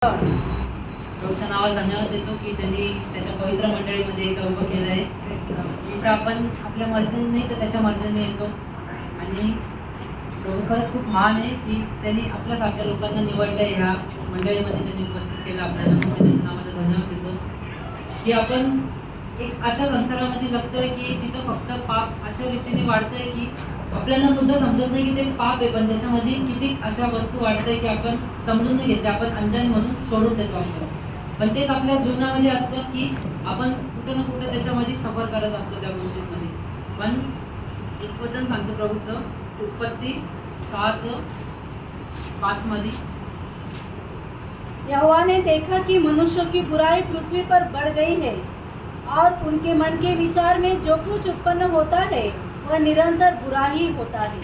प्रभूच्या नावाला धन्यवाद देतो की त्यांनी त्याच्या पवित्र मंडळीमध्ये इथं उभं केलं आहे. इथं आपण आपल्या मर्जीने नाही तर त्याच्या मर्जीने येतो आणि प्रभू खरंच खूप महान आहे की त्यांनी आपल्यासारख्या लोकांना निवडलं आहे. ह्या मंडळीमध्ये त्यांनी उपस्थित केलं आपल्याला. मी त्याच्या नावाला धन्यवाद देतो की आपण एक अशा संसारामध्ये जगतोय की तिथं फक्त पाप अशा रीतीने वाढतंय की आपल्याला सुद्धा समजत नाही की ते पाप आहे, पण त्याच्यामध्ये किती अशा वस्तू वाढतंय की आपण समजून नाही घेते, आपण अंजान म्हणून सोडून देतो आपल्याला. पण तेच आपल्या जीवनामध्ये असतं की आपण कुठं ना कुठं त्याच्यामध्ये सफर करत असतो त्या गोष्टींमध्ये. पण एक वचन सांगतो प्रभूचं, उत्पत्ती 6:5 मध्ये, यहोवा ने देखा कि मनुष्यों की बुराई पृथ्वी पर बढ़ गई है और उनके मन के विचार में जो कुछ उत्पन्न होता है वह निरंतर बुरा ही होता है।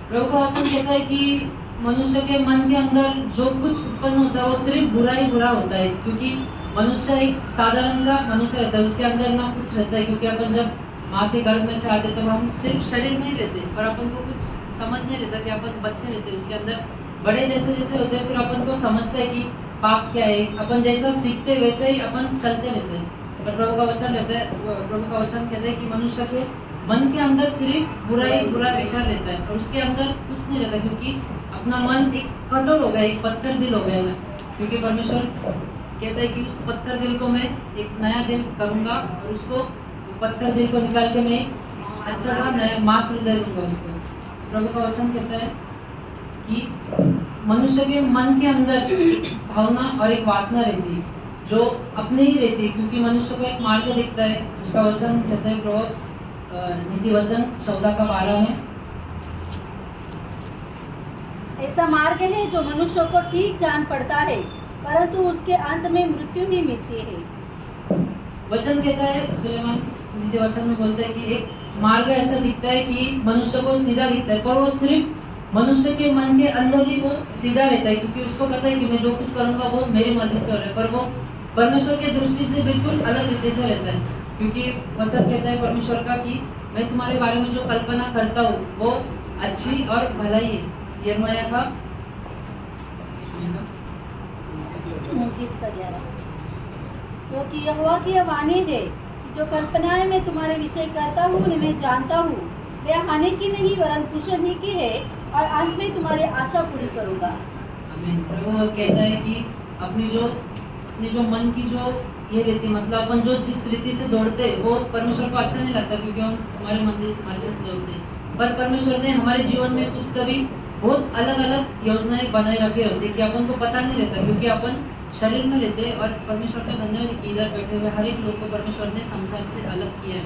प्रभु का वचन कहता है कि मनुष्य के मन के अंदर जो कुछ उत्पन्न होता है वो सिर्फ बुरा ही बुरा होता है, क्योंकि मनुष्य एक साधारण सा मनुष्य रहता है, उसके अंदर ना कुछ रहता है। क्योंकि अपन जब माँ के गर्भ में से आते तो हम सिर्फ शरीर नहीं रहते, पर अपन को कुछ समझ नहीं रहता कि अपन बच्चे रहते हैं उसके अंदर। बड़े जैसे जैसे होते हैं फिर अपन को समझते हैं कि पाप क्या है, अपन जैसा सीखते वैसे ही अपन चलते रहते हैं। पर प्रभु का वचन रहता है, प्रभु का वचन कहते हैं कि मनुष्य के मन के अंदर सिर्फ बुरा विचार रहता है और उसके अंदर कुछ नहीं रहता, क्योंकि अपना मन एक कठोर हो गया, एक पत्थर दिल हो गया है। क्योंकि परमेश्वर कहता है कि उस पत्थर दिल को मैं एक नया दिल करूँगा और उसको पत्थर दिल को निकाल के मैं अच्छा सा नया मांस हृदय दूंगा उसको। प्रभु का वचन कहता है कि मनुष्य के मन के अंदर एक भावना और एक वासना रहती है जो अपने ही रहती है, क्योंकि मनुष्य को एक मार्ग दिखता है। उसका वचन कहता है प्रभु नीति वचन 14:12 में, ऐसा मार्ग है जो मनुष्य को ठीक जान पड़ता है, परंतु उसके अंत में मृत्यु ही मिलती है। वचन कहता है, सुलेमान नीति वचन में बोलता है कि एक मार्ग ऐसा दिखता है कि मनुष्य को सीधा दिखता है, पर वो सिर्फ मनुष्य के मन के अंदर ही वो सीधा रहता है, क्योंकि उसको पता है कि मैं जो कुछ करूँगा वो मेरी मर्जी से हो रहा है, पर वो परमेश्वर की दृष्टि से बिल्कुल अलग रीति से रहता है। क्योंकि वचन कहता है परमेश्वर का कि मैं तुम्हारे बारे में जो कल्पना करता हूँ वो अच्छी और भलाई है। यिर्मयाह का 29:11, क्योंकि यहोवा की यह वाणी है, जो कल्पनाएं मैं तुम्हारे विषय करता हूँ उन्हें मैं जानता हूँ, वे हानि की नहीं वरन कुशल ही की है, और अंत में तुम्हारी आशा पूरी करूँगा। आमीन। प्रभु कहता है कि अपनी जो मन की जो ये रहती, मतलब अपन जो जिस रीति से दौड़ते वो परमेश्वर को अच्छा नहीं लगता, क्योंकि हम हमारे मर्जी से दौड़ते हैं। पर परमेश्वर ने हमारे जीवन में कुछ कभी बहुत अलग अलग योजनाएं बनाए रखी होती कि अपन को पता नहीं रहता, क्योंकि अपन शरीर में रहते। और परमेश्वर का धन्यवाद कि इधर बैठे हुए हर एक लोग को परमेश्वर ने संसार से अलग किया है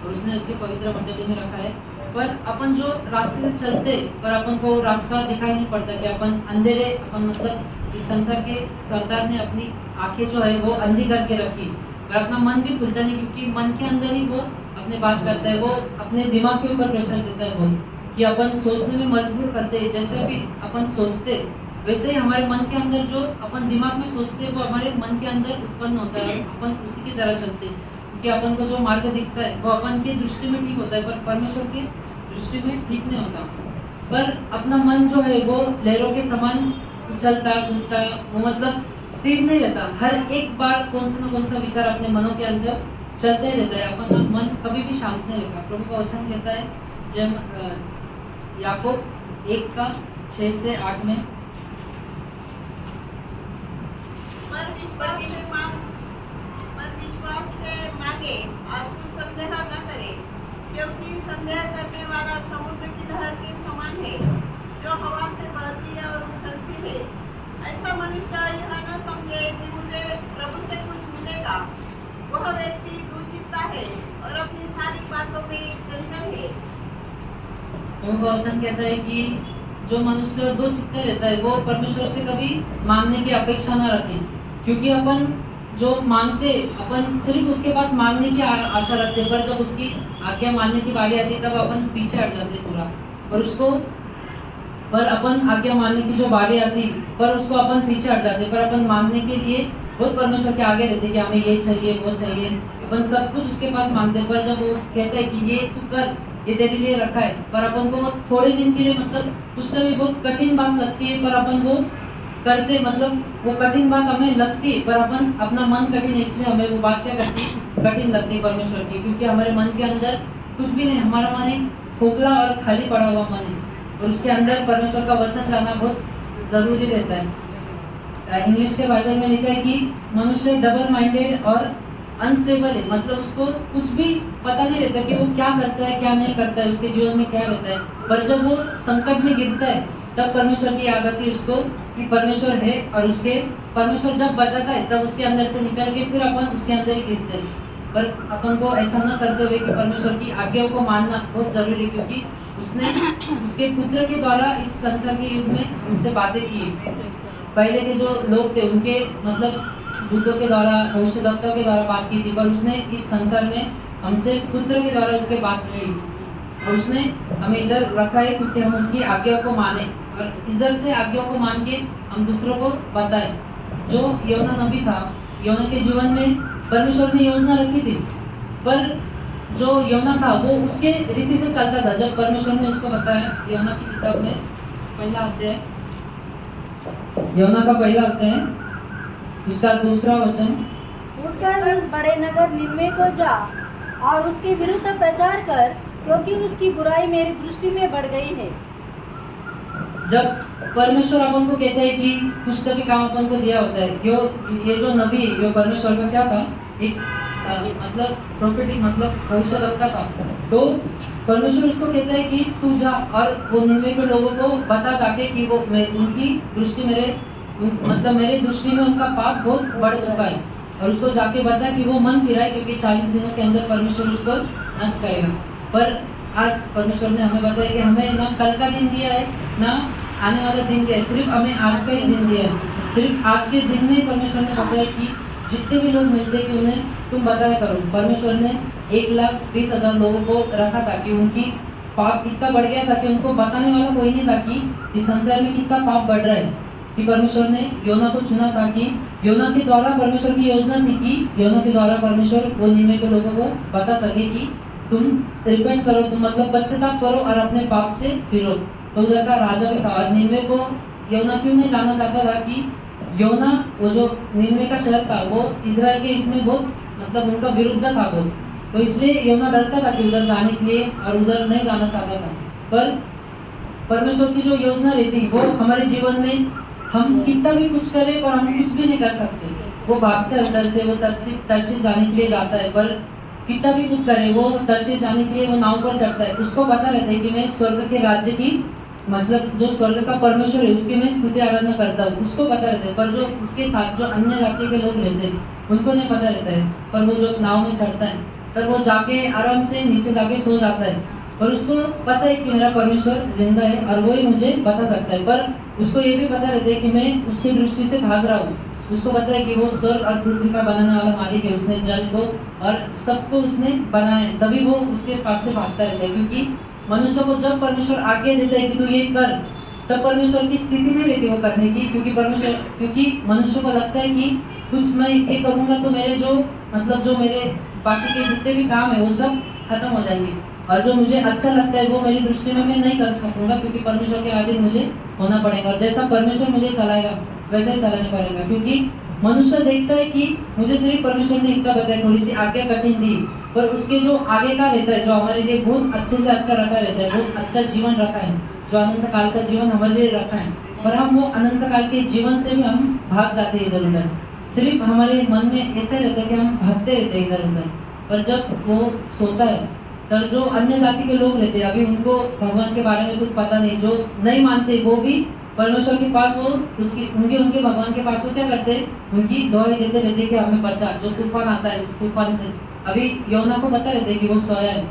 और उसने उसके पवित्र मंडली में रखा है। पर अपन जो रास्ते से चलते, पर अपन को रास्ता दिखाई नहीं पड़ता कि अपन अंधेरे, अपन मतलब इस संसार के सरदार ने अपनी आंखें जो है वो अंधी करके रखी, और अपना मन भी खुलता नहीं, क्योंकि मन के अंदर ही वो अपने बात करता है, वो अपने दिमाग के ऊपर प्रेशर देता है बहुत, कि अपन सोचने में मजबूर करते हैं। जैसे भी अपन सोचते वैसे ही हमारे मन के अंदर जो अपन दिमाग में सोचते हैं वो हमारे मन के अंदर उत्पन्न होता है, अपन उसी की तरह चलते हैं। क्योंकि अपन को जो मार्ग दिखता है वो अपन की दृष्टि में ठीक होता है, पर परमेश्वर की दृष्टि में ठीक नहीं होता। पर अपना मन जो है वो लहरों के समान उछलता घूमता, वो मतलब स्थिर नहीं रहता। हर एक बार कौन सा विचार अपने मनों के अंदर चलते रहता है, अपना मन कभी भी शांत नहीं रहता। प्रभु का वचन कहता है जब याकूब 1:6-8 में, विश्वास से मांगे और कुछ संदेह न करे, क्योंकि संदेह करने वाला समुद्र की लहर के समान है, जो हवा से बहती है और उछलती है। ऐसा मनुष्य यह न समझे कि मुझे प्रभु से कुछ मिलेगा। वह व्यक्ति दुचित्ता है और अपनी सारी बातों में चंचल है। प्रभु का वचन कहता है कि जो मनुष्य दो चित्त रहता है वो परमेश्वर से कभी मांगने की अपेक्षा न रखें, क्योंकि अपन जो मांगते अपन सिर्फ उसके पास मांगने की आशा रखते हैं, पर जब उसकी आज्ञा मानने की बारी आती है तब अपन पीछे हट जाते पूरा। पर अपन आज्ञा मानने की जो बारी आती पर उसको अपन पीछे हट जाते, पर अपन मांगने के लिए बहुत परमेश्वर के आगे रहते कि हमें ये चाहिए वो चाहिए, अपन सब कुछ उसके पास मांगते। पर जब वो कहता है कि ये तू कर, ये तेरे लिए रखा है, पर अपन को थोड़े दिन के लिए मतलब उससे भी बहुत कठिन बात लगती है, पर अपन वो करते मतलब वो कठिन बात हमें लगती, पर अपन अपना मन कठिन है, इसलिए हमें वो बात क्या करती, कठिन लगती परमेश्वर की, क्योंकि हमारे मन के अंदर कुछ भी नहीं, हमारा मन एक खोखला और खाली पड़ा हुआ मन है, और उसके अंदर परमेश्वर का वचन जाना बहुत जरूरी रहता है। इंग्लिश के बाइबल में लिखा है कि मनुष्य डबल माइंडेड और अनस्टेबल है, मतलब उसको कुछ भी पता नहीं रहता कि वो क्या करता है क्या नहीं करता है, उसके जीवन में क्या रहता है, पर जब वो संकट में गिरता है तब परमेश्वर की याद आती है उसको कि परमेश्वर है, और उसके परमेश्वर जब बचाता है तब उसके अंदर से निकल के फिर अपन उसके अंदर ही गिरते हैं। पर अपन को ऐसा न करते हुए कि परमेश्वर की आज्ञाओं को मानना बहुत जरूरी है, क्योंकि उसने उसके पुत्र के द्वारा इस संसार के युग में उनसे बातें की। पहले के जो लोग थे उनके मतलब दूतों के द्वारा, भविष्यवक्ताओं के द्वारा बात की थी, पर उसने इस संसार में हमसे पुत्र के द्वारा उसके बात की, और उसने हमें इधर रखा है क्योंकि हम उसकी आज्ञाओं को माने, और इधर से आज्ञाओं को मान के हम दूसरों को बताएं। जो योना नबी था, योना के जीवन में परमेश्वर ने योजना रखी थी, पर जो योना था वो उसके रीति से चलता था। जब परमेश्वर ने उसको बताया, योना की किताब में पहला अध्याय, योना का पहला अध्याय उसका दूसरा वचन, उठकर उस बड़े नगर निन्वे को जा और उसके विरुद्ध प्रचार कर, क्योंकि उसकी बुराई मेरी दृष्टि में बढ़ गई है। जब परमेश्वर अपन को कहता है कि कुछ तो भी काम अपन को दिया होता है, ये जो नबी, ये परमेश्वर का क्या था, एक मतलब प्रोफेटिक मतलब भविष्यवक्ता था, तो परमेश्वर उसको कहता है कि तू जा और वो निन्वे के लोगों को बता जाके कि वो उनकी दृष्टि मेरे दृष्टि में उनका पाप बहुत बढ़ चुका है, और उसको जाके बता कि वो मन फिराए, क्योंकि 40 दिनों के अंदर परमेश्वर उसको नष्ट करेगा। पर आज परमेश्वर ने हमें बताया कि हमें ना कल का दिन दिया है ना आने वाला दिन दिया है, सिर्फ हमें आज का ही दिन दिया है। सिर्फ आज के दिन में ही परमेश्वर ने बताया कि जितने भी लोग मिलते कि उन्हें तुम बताया करो। परमेश्वर ने 1,20,000 लोगों को रखा था कि उनकी पाप इतना बढ़ गया था कि उनको बताने वाला कोई नहीं था कि इस संसार में कितना पाप बढ़ रहा है, कि परमेश्वर ने योना को चुना था कि योना के द्वारा परमेश्वर की योजना थी कि योना के द्वारा परमेश्वर वो निन्वे के लोगों को बता सके कि तुम रिपेंट करो, तुम मतलब पश्चाताप करो और अपने पाप से फिरो। तो उधर का राजा भी था, और निन्वे को योना क्यों नहीं जाना चाहता था कि योना, वो जो निन्वे का शहर था वो इजराइल के इसमें बहुत मतलब उनका विरुद्ध था बहुत, तो इसलिए योना डरता था कि उधर जाने के लिए, और उधर नहीं जाना चाहता था। पर परमेश्वर की जो योजना रहती वो हमारे जीवन में हम कितना भी कुछ करें पर हम कुछ भी नहीं कर सकते। वो भागता है उधर से, वो तर्शीश जाने के लिए जाता है, पर कितना भी कुछ करे वो तर्शीश जाने के लिए वो नाव पर चढ़ता है। उसको पता रहता है कि मैं स्वर्ग के राज्य की मतलब जो स्वर्ग का परमेश्वर है उसकी मैं स्तुति आराधना करता हूँ, उसको पता रहता है। पर जो उसके साथ जो अन्य जाति के लोग रहते हैं उनको नहीं पता रहता है। पर वो जो नाव में चढ़ता है पर वो जाके आराम से नीचे जाके सो जाता है, और उसको पता है कि मेरा परमेश्वर जिंदा है और वो ही मुझे बता सकता है। पर उसको ये भी पता रहता है कि मैं उसकी दृष्टि से भाग रहा हूँ। उसको पता है कि वो स्वर्ग और पृथ्वी का बनाने वाला मालिक है, उसने जल को और सबको उसने बनाया है, तभी वो उसके पास से भागता रहता है। क्योंकि मनुष्य को जब परमेश्वर आज्ञा देता है कि तू ये कर, तब परमेश्वर की स्थिति नहीं रहती वो करने की, क्योंकि मनुष्य को लगता है कि कुछ मैं ये करूँगा तो मेरे जो मेरे बाकी के जितने भी काम है वो सब खत्म हो जाएंगे, और जो मुझे अच्छा लगता है वो मेरी दृष्टि में मैं नहीं कर सकूंगा, क्योंकि परमेश्वर के आधीन मुझे होना पड़ेगा। और जैसा परमेश्वर मुझे चलाएगा वैसे ही चलाना पड़ेगा, क्योंकि मनुष्य देखता है कि मुझे सिर्फ परमेश्वर ने इतना बताया, थोड़ी सी आज्ञा कठिन दी, पर उसके जो आगे का रहता है, जो हमारे लिए बहुत अच्छे से अच्छा रखा रहता है, बहुत अच्छा जीवन रखा है, जो अनंत काल का जीवन हमारे लिए रखा है, पर हम वो अनंत काल के जीवन से भी हम भाग जाते हैं इधर उधर। सिर्फ हमारे मन में ऐसा रहता है कि हम भागते रहते हैं इधर उधर। पर जब वो सोता है तब जो अन्य जाति के लोग रहते हैं, अभी उनको भगवान के बारे में कुछ पता नहीं, जो नहीं मानते, वो भी परमेश्वर के पास वो उनके भगवान के पास वो क्या करते हैं, उनकी दुआएं देते रहते कि हमें बचा, जो तूफान आता है उस तूफान से। अभी योना को पता रहता है कि वो सोया है,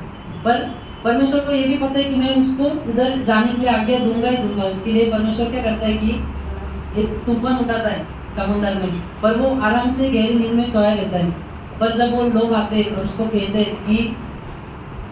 पर परमेश्वर को ये भी पता है कि मैं उसको उधर जाने के लिए आज्ञा दूंगा ही दूंगा। उसके लिए परमेश्वर क्या करता है कि एक तूफान उठाता है समुद्र में, पर वो आराम से गहरी नींद में सोया रहता है। पर जब वो लोग आते हैं और उसको कहते हैं कि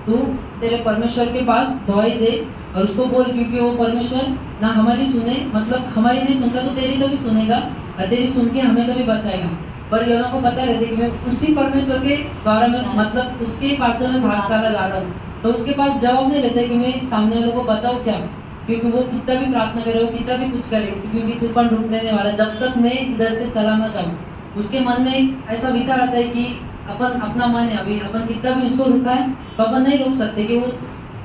तू तेरे परमेश्वर के पास दुआएं दे और उसको बोल, क्योंकि वो परमेश्वर ना हमारी सुने, मतलब हमारी नहीं सुनता तो तेरी तो भी सुनेगा, और तेरी सुन के हमें तो भी बचाएगा। पर योना को पता रहता है कि मैं उसी परमेश्वर के द्वारा में मतलब उसके पास से मैं भाग चला जा रहा हूँ, तो उसके पास जवाब नहीं रहता है कि मैं सामने वालों को बताऊँ क्या। क्योंकि वो कितना भी प्रार्थना करे, वो कितना भी कुछ करे, क्योंकि तूफान रुकने नहीं वाला जब तक मैं इधर से चला ना जाऊँ। उसके मन में ऐसा विचार आता है कि अपन अपना मन है, अभी अपन कितना भी उसको रुका है तो अपन नहीं रोक सकते, कि वो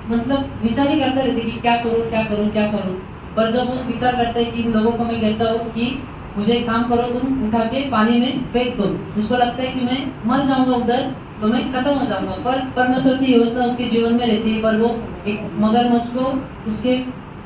मतलब विचार ही करते रहते कि क्या करूँ क्या करूँ क्या करूँ। पर जब वो विचार करते हैं कि इन लोगों को मैं कहता हूँ कि मुझे एक काम करो, तुम उठा के पानी में फेंक दो, उसको लगता है कि मैं मर जाऊंगा उधर, तो मैं खत्म हो जाऊंगा। पर परमेश्वर की योजना उसके जीवन में रहती है, पर वो एक मगरमच्छ को उसके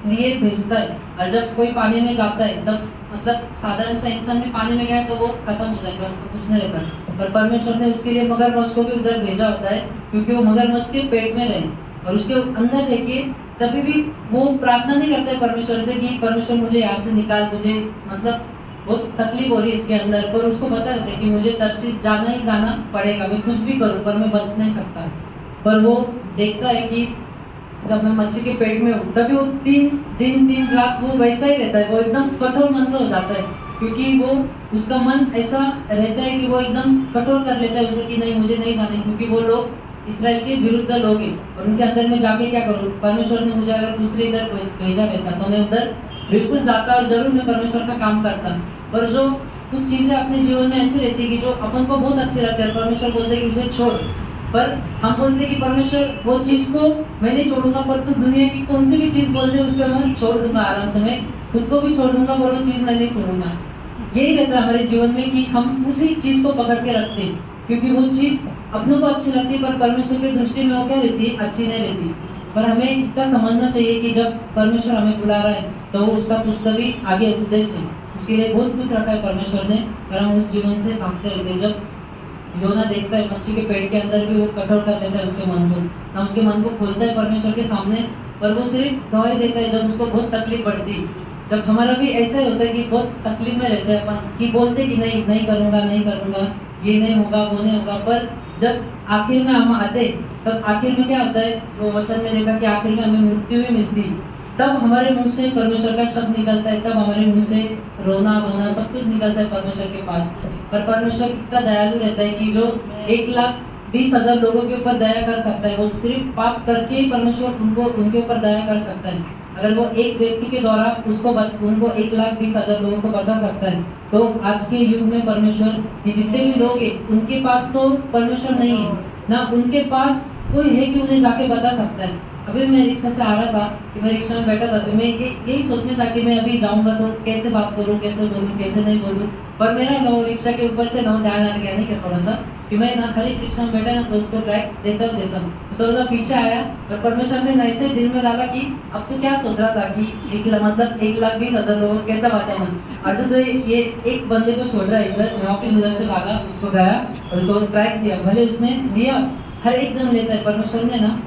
लिए भेजता है। और जब कोई पानी में जाता है तब मतलब साधारण सा इंसान भी पानी में गया तो वो खत्म हो जाएगा, उसको कुछ नहीं रहता। पर परमेश्वर ने उसके लिए मगरमच्छ को भी उधर भेजा होता है, क्योंकि वो मगरमच्छ के पेट में रहे और उसके अंदर लेके तभी भी वो प्रार्थना नहीं करता है परमेश्वर से कि परमेश्वर मुझे यहाँ से निकाल, मुझे मतलब बहुत तकलीफ हो रही है इसके अंदर। पर उसको पता रहता है कि मुझे तर्शीश जाना ही जाना पड़ेगा, मैं कुछ भी करूँ पर मैं बच नहीं सकता। पर वो देखता है कि जब मैं मच्छी के पेट में हूँ तभी वो 3 दिन 3 रात वो वैसा ही रहता है, वो एकदम कठोर मन का हो जाता है, क्योंकि वो उसका मन ऐसा रहता है कि वो एकदम कठोर कर लेता है उसे कि नहीं मुझे नहीं जाना, क्योंकि वो लोग इसराइल के विरुद्ध लोग हैं और उनके अंदर में जाके क्या करूँ। परमेश्वर ने मुझे अगर दूसरे इधर भेजा रहता तो मैं उधर बिल्कुल जाता और जरूर मैं परमेश्वर का काम करता। पर जो कुछ चीज़ें अपने जीवन में ऐसी रहती है कि जो अपन को बहुत अच्छी लगती है, परमेश्वर बोलते हैं कि उसे छोड़, पर हम बोलते हैं कि परमेश्वर वो चीज़ को मैं नहीं छोड़ूंगा, पर तू दुनिया की कौन सी भी चीज़ बोल दे उसको मैं छोड़ दूंगा आराम से, मैं खुद को भी छोड़ दूंगा पर वो चीज़ मैं नहीं छोड़ूंगा। यही रहता है हमारे जीवन में कि हम उसी चीज़ को पकड़ के रखते हैं, क्योंकि वो चीज़ अपनों को अच्छी लगती है पर परमेश्वर की दृष्टि में वो क्या रहती है, अच्छी नहीं रहती। पर हमें इतना समझना चाहिए कि जब परमेश्वर हमें बुला रहा है तो उसका कुछ तभी आगे उद्देश्य है, उसके लिए बहुत कुछ रखा है परमेश्वर ने, पर हम उस जीवन से भागते रहते हैं। जब योना देखता है मच्छी के पेट के अंदर भी वो कठोर कर देता है उसके मन को, ना उसके मन को खोलता है परमेश्वर के सामने, पर वो सिर्फ गवाही देता है जब उसको बहुत तकलीफ पड़ती है। जब हमारा भी ऐसा ही होता है कि बहुत तकलीफ में रहते हैं अपन, कि बोलते कि नहीं करूँगा नहीं करूँगा, ये नहीं होगा वो नहीं होगा, पर जब आखिर में हम आते तब आखिर में क्या होता है, वो वचन में देखा कि आखिर में हमें मृत्यु भी मिलती, तब हमारे मुंह से परमेश्वर का शब्द निकलता है, तब हमारे मुंह से रोना धोना सब कुछ निकलता है परमेश्वर के पास। पर परमेश्वर इतना दयालु रहता है कि जो 1,20,000 लोगों के ऊपर दया कर सकता है, वो सिर्फ पाप करके ही परमेश्वर उनके ऊपर दया कर सकता है। अगर वो एक व्यक्ति के द्वारा उनको 1,20,000 लोगों को बचा सकता है, तो आज के युग में परमेश्वर ये जितने भी लोग हैं उनके पास तो परमेश्वर नहीं है, ना उनके पास कोई है कि उन्हें जाके बता सकता है। अभी मैं रिक्शा से आ रहा था कि मैं रिक्शा में बैठा था तो मैं यही सोचने था कि मैं अभी जाऊंगा तो कैसे बात करूं, कैसे बोलूं, कैसे नहीं बोलूं। पर मेरा ना वो रिक्शा के ऊपर से ना ध्यान आ गया नहीं कि थोड़ा सा कि मैं ना खड़ी रिक्शा में बैठा ना तो उसको ट्रैक देता हूँ तो थोड़ा सा पीछे आया और परमेश्वर ने ना ऐसे दिल में डाला कि अब तो क्या सोच रहा था कि 1,20,000 लोगों को कैसा बचाना। अच्छा तो ये एक बंदे को छोड़ रहा है इधर, मैं वापिस उधर से भागा, उसको गया और उसको ट्रैक दिया, भले उसने दिया, हर एक जन लेता है। परमेश्वर ने ना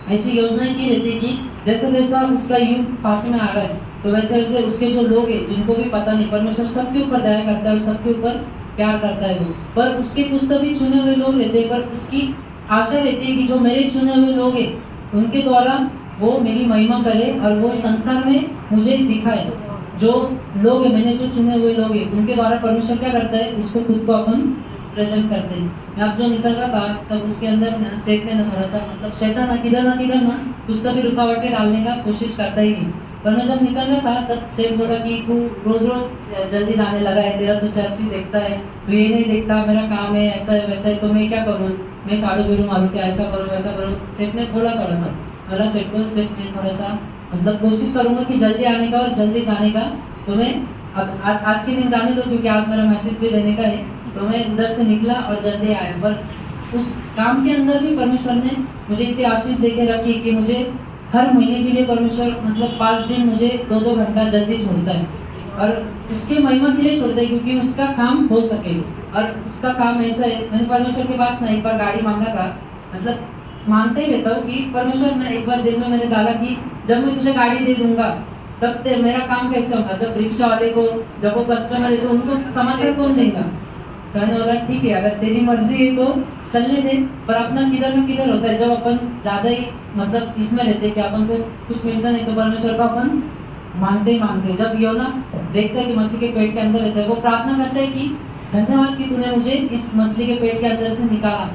ऐसी योजनाएं की रहती है कि जैसे जैसा उसका युग पास में आ रहा है तो वैसे वैसे उसके जो लोग हैं जिनको भी पता नहीं, परमेश्वर सबके ऊपर दया करता है और सबके ऊपर प्यार करता है वो। पर उसके कुछ तभी चुने हुए लोग रहते हैं, पर उसकी आशा रहती है कि जो मेरे चुने हुए लोग हैं उनके द्वारा वो मेरी महिमा करे और वो संसार में मुझे दिखाए। जो लोग हैं मैंने जो चुने हुए लोग हैं उनके द्वारा परमेश्वर क्या करता है, उसको खुद को अपन प्रेजेंट करते हैं। मैं अब जो निकल रहा था तब उसके अंदर सेठ ने ना थोड़ा सा मतलब शैतान ना किधर ना कुछ तभी रुकावटें डालने का कोशिश करता ही नहीं। पर मैं जब निकल रहा था तब सेठ बोला कि तू रोज रोज जल्दी जाने लगा है, तेरा तो चर्च ही देखता है, तू ये नहीं देखता मेरा काम है ऐसा है वैसा है, तो मैं क्या करूँ, मैं साड़ू बिड़ू मारूँ क्या, ऐसा करूँ वैसा करूँ। सेठ ने बोला थोड़ा सा, बोला सेठ को, सेठ ने थोड़ा सा मतलब कोशिश करूँगा कि जल्दी आने का और जल्दी जाने का, तो मैं अब आज के दिन जाने दो क्योंकि आज मेरा मैसेज भी देने का है। तो मैं उधर से निकला और जल्दी आया। पर उस काम के अंदर भी परमेश्वर ने मुझे इतनी आशीष दे के रखी कि मुझे हर महीने के लिए परमेश्वर मतलब 5 दिन मुझे 2-2 घंटा जल्दी छोड़ता है और उसके महिमा के लिए छोड़ता है, क्योंकि उसका काम हो सके। और उसका काम ऐसा है, मैंने परमेश्वर के पास ना एक बार गाड़ी मांगा था, मतलब मांगते ही रहता हूँ कि परमेश्वर ने एक बार दिल में मैंने डाला कि जब मैं तुझे गाड़ी दे दूंगा तब मेरा काम कैसे होगा, जब रिक्शा वाले को, जब वो कस्टमर है तो उनको समाचार कौन देगा। कहने वाला ठीक है अगर तेरी मर्जी है तो चलने दे, पर अपना किधर न किधर होता है जब अपन ज़्यादा ही मतलब इसमें रहते कि अपन को कुछ मिलता नहीं तो परमेश्वर का अपन मांगते ही मांगते। जब योना देखता है कि मछली के पेट के अंदर रहता है, वो प्रार्थना करता है कि धन्यवाद कि तूने मुझे इस मछली के पेट के अंदर से निकाला।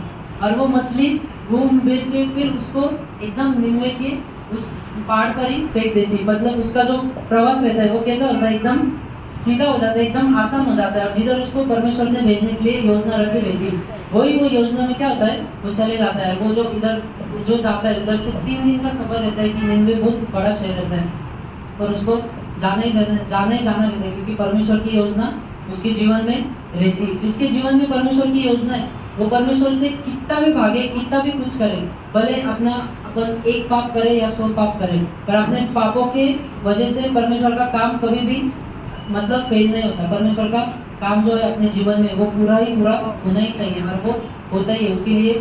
और वो मछली घूम फिर के फिर उसको एकदम निन्वे के उस पहाड़ पर ही फेंक देती। मतलब उसका जो प्रवास रहता है वो कैसा होता है, एकदम सीधा हो जाता है, एकदम आसान हो जाता है। और जिधर उसको परमेश्वर ने भेजने के लिए योजना रखी रहती है, वही वो योजना में क्या होता है, वो चले जाता है। वो जो इधर जो जाता है, उधर से 3 दिन का सफर रहता है कि निनवे बहुत बड़ा शहर रहता है, पर उसको जाना ही जाना रहता है, क्योंकि परमेश्वर की योजना उसके जीवन में रहती है। जिसके जीवन में परमेश्वर की योजना है, वो परमेश्वर से कितना भी भागे, कितना भी कुछ करे, भले अपन एक पाप करे या 100 पाप करे, पर अपने पापों के वजह से परमेश्वर का काम कभी भी मतलब फेल नहीं होता। परमेश्वर का काम जो है अपने जीवन में वो पूरा ही पूरा होना ही चाहिए, और वो होता ही है। उसके लिए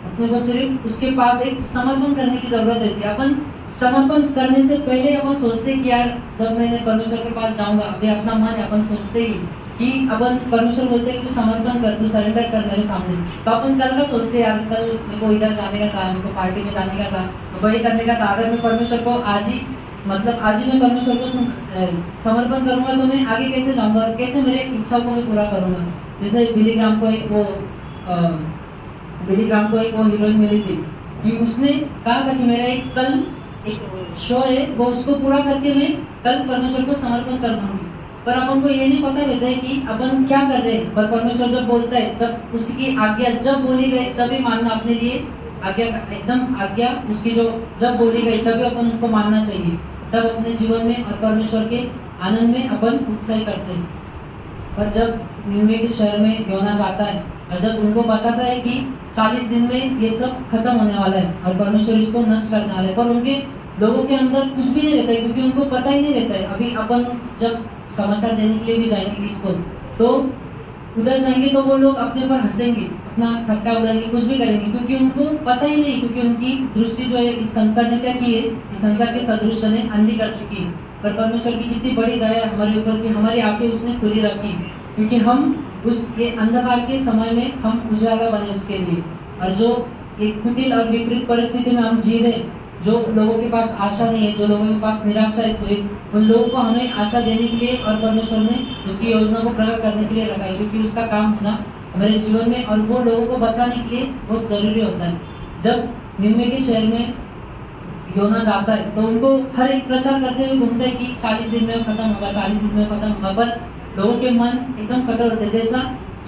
अपने को सिर्फ उसके पास एक समर्पण करने की जरूरत रहती है। अपन समर्पण करने से पहले अपन सोचते कि यार जब मैंने परमेश्वर के पास जाऊंगा, अभी अपना मन अपन सोचते ही कि अपन परमेश्वर बोलते हैं कि तू समर्पण कर, तू सरेंडर कर मेरे सामने, तो अपन कल का सोचते यार कल मेरे को इधर जाने का था, मेरे को पार्टी में जाने का था, वही करने का था। अगर मैं परमेश्वर को आज ही मैं परमेश्वर को समर्पण करूंगा तो मैं आगे कैसे जाऊंगा और कैसे मेरे इच्छाओं को मैं पूरा करूंगा। जैसे बिली ग्राम को एक वो हीरोइन मिली थी कि उसने कहा था कि मेरा एक शो है, वो उसको पूरा करके मैं कल परमेश्वर को समर्पण कर दूंगी। पर अपन को ये नहीं पता रहता है कि अपन क्या कर रहे हैं। पर परमेश्वर जब बोलता है तब उसकी आज्ञा जब बोली गई तभी मानना अपने लिए आज्ञा उसकी जो जब बोली गई तभी अपन उसको मानना चाहिए। तब अपने जीवन में और परमेश्वर के आनंद में अपन उत्साह करते हैं। पर जब निनवे के शहर में योना जाता है और जब उनको बताता है कि 40 दिन में ये सब खत्म होने वाला है और परमेश्वर इसको नष्ट करने वाला है, पर उनके लोगों के अंदर कुछ भी नहीं रहता है, क्योंकि उनको पता ही नहीं रहता है। अभी अपन जब समाचार देने के लिए भी जाएंगे इसको, तो उधर जाएंगे तो वो लोग अपने पर हंसेंगे, अपना ठट्टा उड़ाएंगे, कुछ भी करेंगे, क्योंकि उनको पता ही नहीं, क्योंकि उनकी दृष्टि जो है इस संसार ने क्या की है, इस संसार के सदृश ने अंधी कर चुकी है। पर परमेश्वर की कितनी बड़ी दया हमारे ऊपर कि हमारी आंखें उसने खुली रखी, क्योंकि हम उस ये अंधकार के समय में हम उजाला बने उसके लिए। और जो एक कुटिल और विपरीत परिस्थिति में हम जी रहे, जो लोगों के पास आशा नहीं है, जो लोगों के पास निराशा है, सिर्फ उन लोगों को हमें आशा देने के लिए और परमेश्वर ने उसकी योजना को प्रकट करने के लिए रखा है, क्योंकि उसका काम होना हमारे जीवन में और वो लोगों को बचाने के लिए बहुत जरूरी होता है। जब निनवे के शहर में योना जाता है तो उनको हर एक प्रचार करते हुए घूमता है कि 40 दिन में खत्म होगा, 40 दिन में खत्म होगा, पर लोगों के मन एकदम कठोर होते। जैसा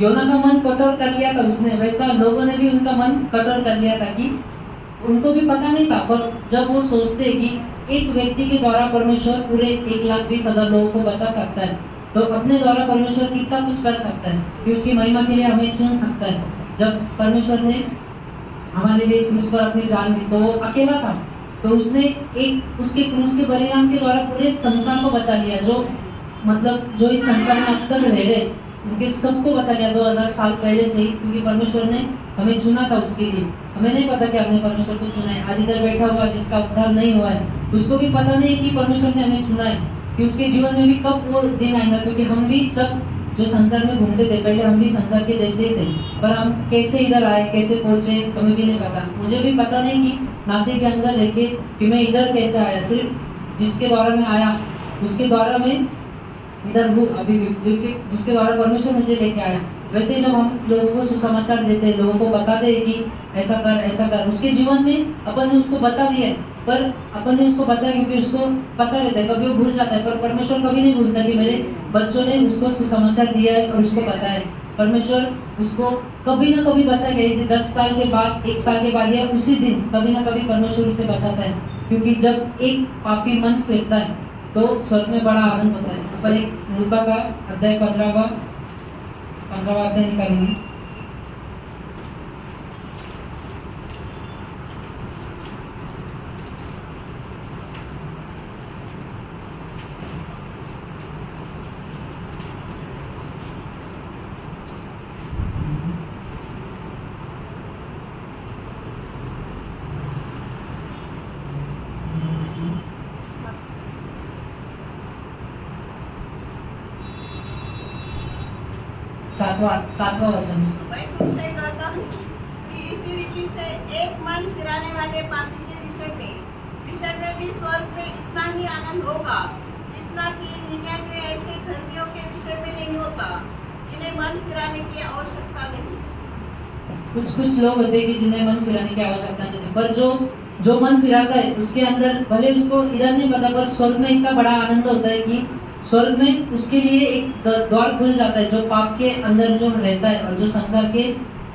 योना का मन कठोर कर लिया था उसने, वैसा लोगों ने भी उनका मन कठोर कर लिया था कि उनको भी पता नहीं था। पर जब वो सोचते कि एक व्यक्ति के द्वारा परमेश्वर पूरे 1,20,000 लोगों को बचा सकता है, तो अपने द्वारा परमेश्वर कितना कुछ कर सकता है कि उसकी महिमा के लिए हमें चुन सकता है। जब परमेश्वर ने हमारे लिए क्रूस पर अपनी जान दी तो वो अकेला था, तो उसने एक उसके क्रूस के बलिदान के द्वारा पूरे संसार को बचा लिया। जो इस संसार में अब तक रह रहे उनके सबको बचा लिया 2000 साल पहले से ही, क्योंकि परमेश्वर ने हमें चुना था उसके लिए। हमें नहीं पता कि आपने परमेश्वर को चुना है। आज इधर बैठा हुआ जिसका उद्धार नहीं हुआ है, उसको भी पता नहीं कि परमेश्वर ने हमें चुना है, कि उसके जीवन में भी कब वो दिन आएगा। क्योंकि हम भी सब जो संसार में घूमते थे, पहले हम भी संसार के जैसे ही थे, पर हम कैसे इधर आए, कैसे पहुंचे, हमें भी नहीं पता। मुझे भी पता नहीं कि नासिक के अंदर रह के कि मैं इधर कैसे आया। सिर्फ जिसके द्वारा मैं आया उसके द्वारा मैं इधर हूँ अभी भी, जिसके द्वारा परमेश्वर मुझे लेके आया। वैसे जब हम लोगों को सुसमाचार देते हैं, लोगों को बताते हैं कि ऐसा कर, उसके जीवन में अपन ने उसको बता दिया है, पर अपन ने उसको बताया क्योंकि उसको पता रहता है, कभी वो भूल जाता है। पर परमेश्वर कभी नहीं भूलता कि मेरे बच्चों ने उसको सुसमाचार दिया है और उसको पता है। परमेश्वर उसको कभी ना कभी बचा गया, 10 साल के बाद, 1 साल के बाद या उसी दिन कभी ना कभी परमेश्वर उसे बचाता है। क्योंकि जब एक पापी मन फिरता है तो स्वर्ग में बड़ा आनंद होता है। पर एक लूका का अध्याय 15वां अध्याय निकालेंगे। सातवां वचन। मैं तुमसे कहता हूँ कि इसी रीति से एक मन फिराने वाले पापी के विषय में भी स्वर्ग में इतना ही आनंद होगा जितना कि 99 ऐसे धर्मियों के विषय में नहीं होता, जिन्हें मन फिराने की आवश्यकता नहीं। कुछ लोग होते हैं कि जिन्हें मन फिराने की आवश्यकता नहीं, पर जो जो मन फिराता है उसके अंदर भले उसको इधर नहीं पता, पर स्वर्ग में इतना बड़ा आनंद होता है कि स्वर्ग में उसके लिए एक द्वार खुल जाता है। जो पाप के अंदर जो रहता है और जो संसार के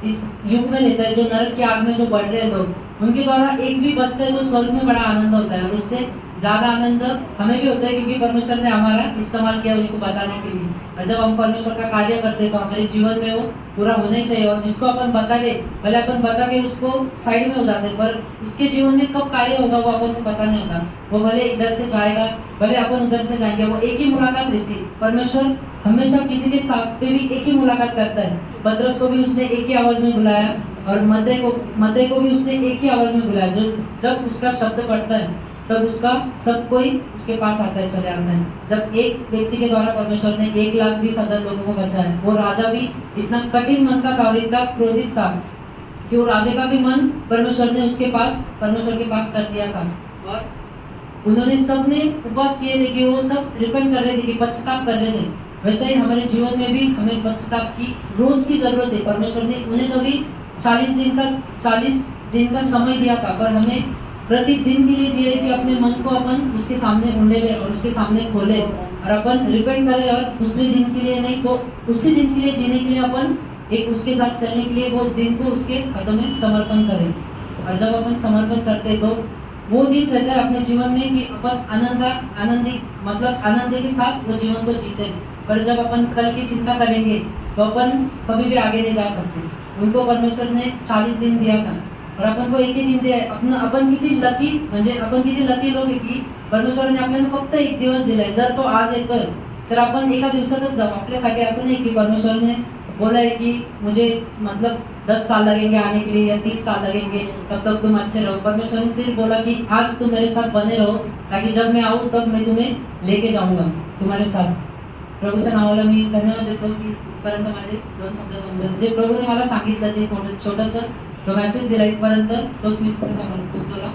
इस युग में रहता है, जो नरक की आग में जो बढ़ रहे लोग, उनके द्वारा एक भी बचते हैं तो स्वर्ग में बड़ा आनंद होता है। और उससे ज्यादा आनंद हमें भी होता है क्योंकि परमेश्वर ने हमारा इस्तेमाल किया उसको बताने के लिए। और जब हम परमेश्वर का कार्य करते हैं तो हमारे जीवन में वो पूरा होना ही चाहिए। और जिसको अपन बता के, भले अपन बता के उसको साइड में हो जाते हैं, पर उसके जीवन में कब कार्य होगा वो अपन को पता नहीं होता। वो भले इधर से जाएगा, भले अपन उधर से जाएंगे, वो एक ही मुलाकात रहती है। परमेश्वर हमेशा किसी के साथ पे भी एक ही मुलाकात करता है। पतरस को भी उसने एक ही आवाज में बुलाया और मत्ते को भी उसने एक ही आवाज में बुलाया। जो जब उसका शब्द पड़ता है तब उसका सब कोई उसके पास आता है, चले आता है। जब एक व्यक्ति के द्वारा परमेश्वर ने 1,20,000 लोगों को बचाया, वो राजा भी इतना कठिन मन का क्रोधित था कि वो राजा का भी मन परमेश्वर के पास कर दिया था। और उन्होंने सब ने उपवास किए थे कि वो सब रिपेंट कर रहे थे, कि पश्चाताप कर रहे थे। वैसे ही हमारे जीवन में भी हमें पश्चाताप की रोज की जरूरत है। परमेश्वर ने उन्हें कभी 40 दिन का समय दिया था, पर हमें प्रतिदिन के लिए दिए कि अपने मन को अपन उसके सामने ढूंढे ले और उसके सामने खोले और अपन रिपेंट करें। और दूसरे दिन के लिए नहीं तो उसी दिन के लिए जीने के लिए अपन एक उसके साथ चलने के लिए वो दिन को उसके हाथों में समर्पण करें। और जब अपन समर्पण करते तो वो दिन रहता है अपने जीवन में कि अपन आनंद के साथ वो जीवन को जीते। पर जब अपन कल की चिंता करेंगे तो अपन कभी भी आगे नहीं जा सकते। उनको परमेश्वर ने 40 दिन दिया था और अपन को एक ही दिन दिया। आपण किती लकी लोक आहे की परमेश्वराने आपल्याला फक्त एक दिवस दिलाय। जर तो आज येतोय तर आपण एका दिवसातच जाऊ। आपल्यासाठी असं नाही की परमेश्वर ने बोला है कि मुझे 10 साल लगेंगे आने के लिए या 30 साल लगेंगे, तब तक तुम अच्छे रहो। परमेश्वर ने सिर्फ बोला कि आज तुम मेरे साथ बने रहो, ताकि जब मैं आऊँ तब मैं तुम्हें लेके जाऊंगा तुम्हारे साथ। प्रभूच्या नावाला मी धन्यवाद देतो की इथपर्यंत माझे 2 शब्द समजले। जे प्रभूने मला सांगितलं, जे छोटंसं मेसेज दिला इथपर्यंत, तोच मी तुमच्या समोर पोहोचवला।